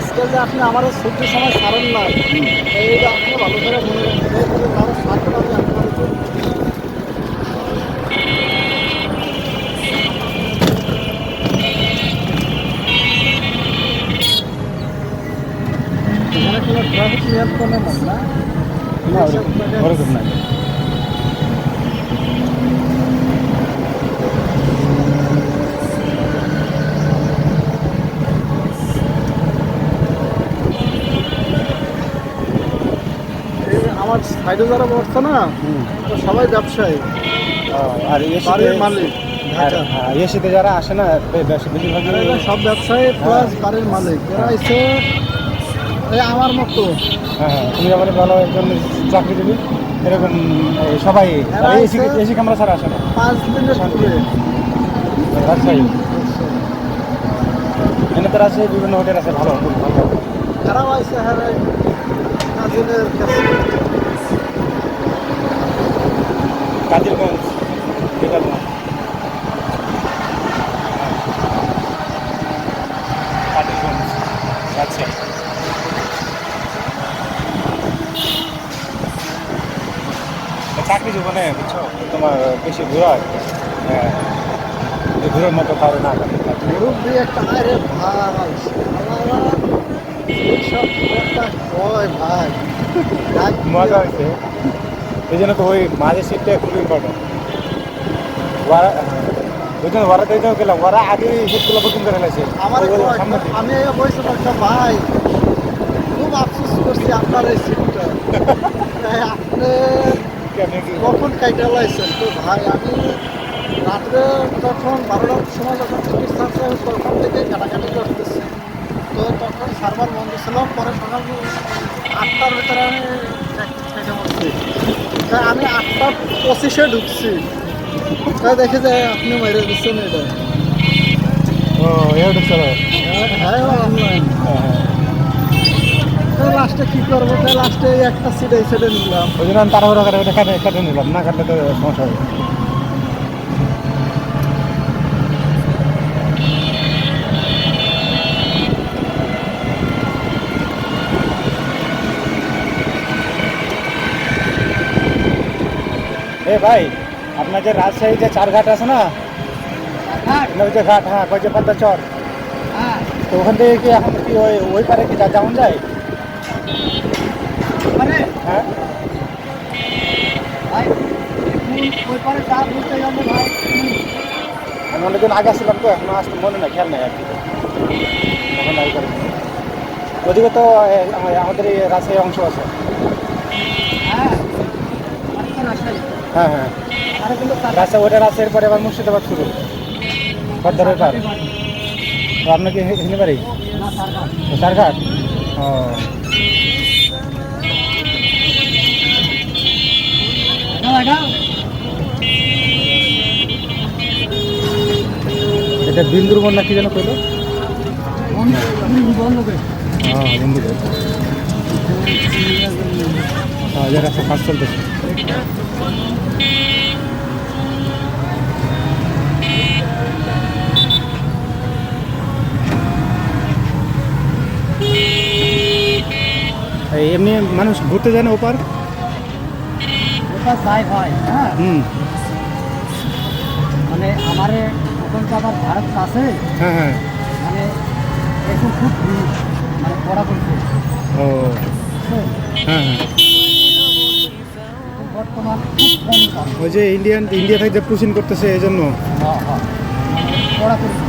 আজকে যে আপনি আমার ছুটির সময় ছাড়েন না, এই যে আপনি ভালো করে মনে রাখবেন, কারো স্বার্থে আমি আপনার উপর এখানে কোনো ট্রাফিক নিয়ন্ত্রণে নেন না, না ওরকম না। এই আমার সাইডে যারা বসছে না, তো সবাই ব্যবসায়ী, আর বাড়ির মালিক। এসিতে যারা আসে না বেশিরভাগ এরা সব ব্যবসায়ী প্লাস বাড়ির মালিক, এরা এসে এই আমার মতো। হ্যাঁ হ্যাঁ, তুমি যেমন ভালো একজন চাকরি দিবি এরকম সবাই এরা এসি এসে এসি কামরা ছাড়া আসে না 5 দিনের ট্যুরে। রাজশাহী। এনে তারা আছে বিভিন্ন হোটেল আছে ভালো হোটেল ভালো। এরাও আছে হ্যাঁ কাজিনের কাছে। কাদিরগঞ্জ বিকালগঞ্জ কাদিরগঞ্জ রাজশাহী। চাকরি জীবনে বুঝছো তোমার বেশি ঘোরা ঘুরের মতো কারো না করে। মুরব্বী একটা আরে ভাই, এইসব একটা কয় ভাই, মজা হয়েছে এই জন্য তো ওই মাঝে সিটটা খুবই ইম্পর্টেন্ট। ওরা ওই জন্য ওরা তো এই জন্য গেলাম, ওরা আগে সিটগুলো বুকিং করে ফেলেছে আমার সামনে থেকে। আমি বলছি একটা ভাই, খুব আফসোস করছি আপনার এই সিটটা, আপনি কখন কাইটা লাইছেন তো ভাই। আমি রাত্রে তখন 12টার সময় যখন টিকিট ছাড়ছে তখন থেকে কাটাকাটি করতেছি, তো তখন সার্ভার বন্ধ ছিল। পরে সকাল 8টার ভিতরে আমি খেতে বসছি, তাই আমি 8:25-এ ঢুকছি, তাই দেখে যে আপনি মেরে দিচ্ছেন এটা। ও এও চলো। হ্যাঁ অনলাইন। লাস্টে কী করবো, তাই লাস্টে একটা সিট এই সাইডে নিলাম। ওই জন্য আমি তাড়াহুড়ো করে ওটা কেটে নিলাম, না কাটলে তো সমস্যা হবে। এ ভাই, আপনার যে রাজশাহী যে চারঘাট আছে না, ওই যে ঘাট, হ্যাঁ ওই যে পদ্মা চর, তো ওখান থেকে কি এখন কি ওই পারে কি যাওয়া যায়? হ্যাঁ আমি অনেকদিন আগে আসছিলাম তো, এখন আসতে মনে নাই, খেয়াল নাই আর কি। তখন আগে করে ওদিকে তো আমাদের এই রাজশাহী অংশ আছে। হ্যাঁ হ্যাঁ রাজশাহী, ওটা রাজশাহীর পরে আবার মুর্শিদাবাদ শুরু, পদ্মারের পার। তো আপনার কি হিনি বাড়ি চারঘাট? ও এটা বিন্দুরবন না কি যেন কইলো? হ্যাঁ বিন্দুরবন। যে রাস্তা কাজ চলতেছে। এমনি মানুষ ঘুরতে যায় না ওপার? যাই ভাই, হ্যাঁ মানে আমার এখন তো আবার ভারত আছে, হ্যাঁ হ্যাঁ মানে এখন খুব ভিড়, মানে পড়া করছে। ও হ্যাঁ হ্যাঁ বর্তমান খুব কম দাম। ওই যে ইন্ডিয়া থেকে যে পুশিং করতেছে এই জন্য। পড়া করছে।